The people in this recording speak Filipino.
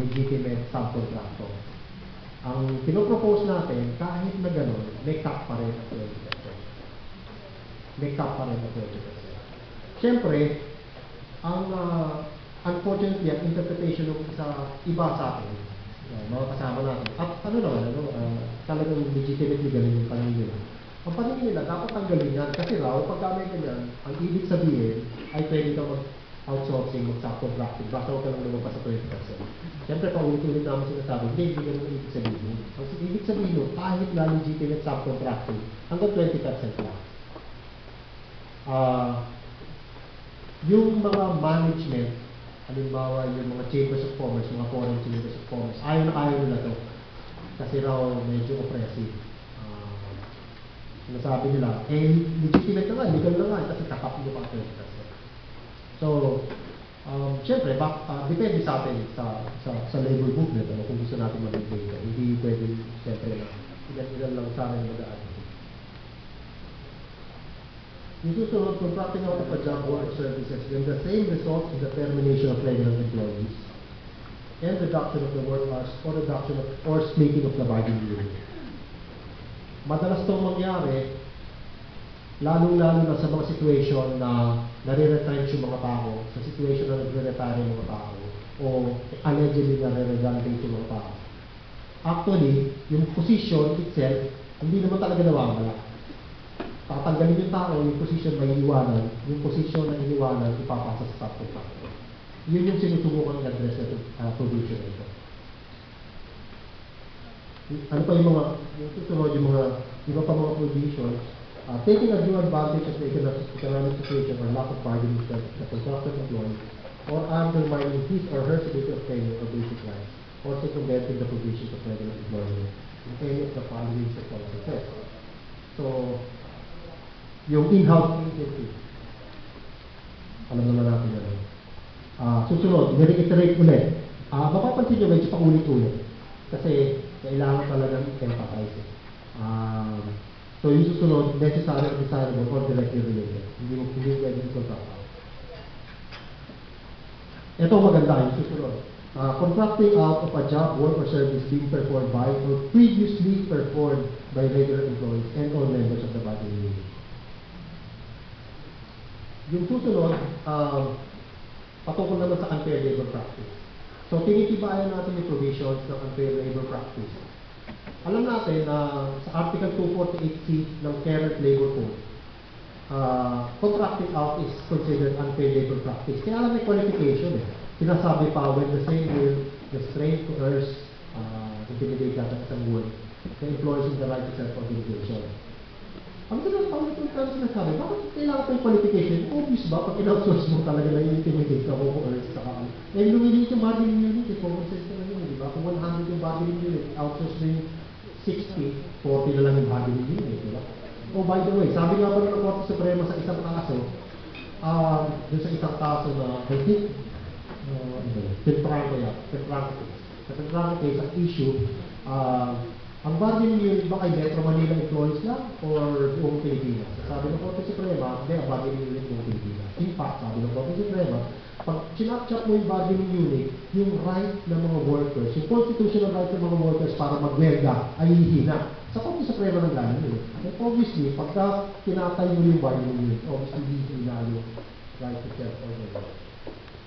legitimate subcontractor. Ang pinopropose natin, kahit na gano'n, may cap pa rin at 20%. May cap pa rin at 20%. Siyempre, unfortunately, ang interpretation ng iba sa atin, mga kasama natin, at talagang legitimately galing yung paningin nila. Ang paningin nila, dapat tanggalin yan, kasi raw, pagka may ganyan, ang ibig sabihin ay pwede ka mag-outsourcing, mag-subcontracting, basta huwag ka lang naman pa sa 20%. Siyempre, paulit-ulit namin sinasabi, hindi ganun ang ibig sabihin. Ang ibig sabihin mo, kahit na legitimate subcontracting, hanggang 20% lang. Yung mga management, halimbawa yung mga chambers of commerce, mga foreign chambers of commerce, ayaw nila to. Kasi raw medyo oppressive. Sinasabi nila, legitimate na nga, legal na nga, kasi kakap nyo pa 20%. So, siyempre, depende sa atin sa labor movement, kung gusto natin mag-maintain ito. Hindi pwede, siyempre, ilan lang sana yung mag-aano. Yung susunod, contracting out of a job or services when the same results in the termination of regular employees and reduction of the work hours or reduction of or splitting of the bargaining unit. Madalas itong mangyari, lalo-lalo na sa mga situation na nare-retrench yung mga tao, sa situation na nagre-retire yung mga tao, o allegedly nare-redundant yung mga tao. Actually, yung position itself, hindi naman talaga nawawala. Tatanggalin yung tao, yung position may iwanan, yung position na iniwanan, ipapasa sa subcontractor. Yun yung sinusubukan ng address na provision ito. Ano pa yung mga, yung susunod yung mga, iba pa mga provisions, taking a due advantage of the economic situation or lack of bargaining strength of the contracted employee, or undermining his or her security of payment or basic rights, or circumventing the provisions of regular employment in any of the following circumstances. So, yung in-house incentive, alam naman natin yan. Susunod, i-reiterate ulit. Mapapansin nyo medyo paulit-ulit. Kasi kailangan talagang i-empathize. So yung susunod, necessary or desirable or directly related. Hindi pwede yung contract out. Ito maganda yung susunod. Contracting out of a job, work, or service being performed by or previously performed by regular employees and or members of the bargaining unit. Yung susunod, patungkol naman sa unfair labor practice. So, tinitibayan natin yung provisions ng unfair labor practice. Alam natin na sa Article 248C ng current labor code, contracting out is considered unfair labor practice. Kaya alam may qualification eh. Sinasabi pa, when the same will restrain, coerce, intimidate that at isang word, the employees in the right to self-organization. Ang sinasabi, bakit kailangan pa yung qualification? Obvious ba? Pag in-outsource mo talaga na i-intimidate ka o coerce ka ka. Eh, lumiliit yung bargaining unit, focus ka na yun, di ba? Kung 100 yung bargaining unit, outsource na yung 60, 40 na lang yung bargaining unit, di ba? Oh, by the way, sabi nga pa ng Korte Suprema sa isang kaso, dun sa isang kaso na, I think, sa Franco case, ang issue, ang bargaining unit ba kay Metro Manila employees lang or buong Pilipinas? Sabi ng Korte Suprema, hindi, ang bargaining unit buong Pilipinas. In fact, sabi ng Korte Suprema, pag sinapchap mo yung bargaining unit, yung right ng mga workers, yung constitutional right ng mga workers para magwelga ay hihina. Sa Korte Suprema ng galing yun. And obviously, pagka kinatay mo yung bargaining unit, obviously hihina yung right to self-organize.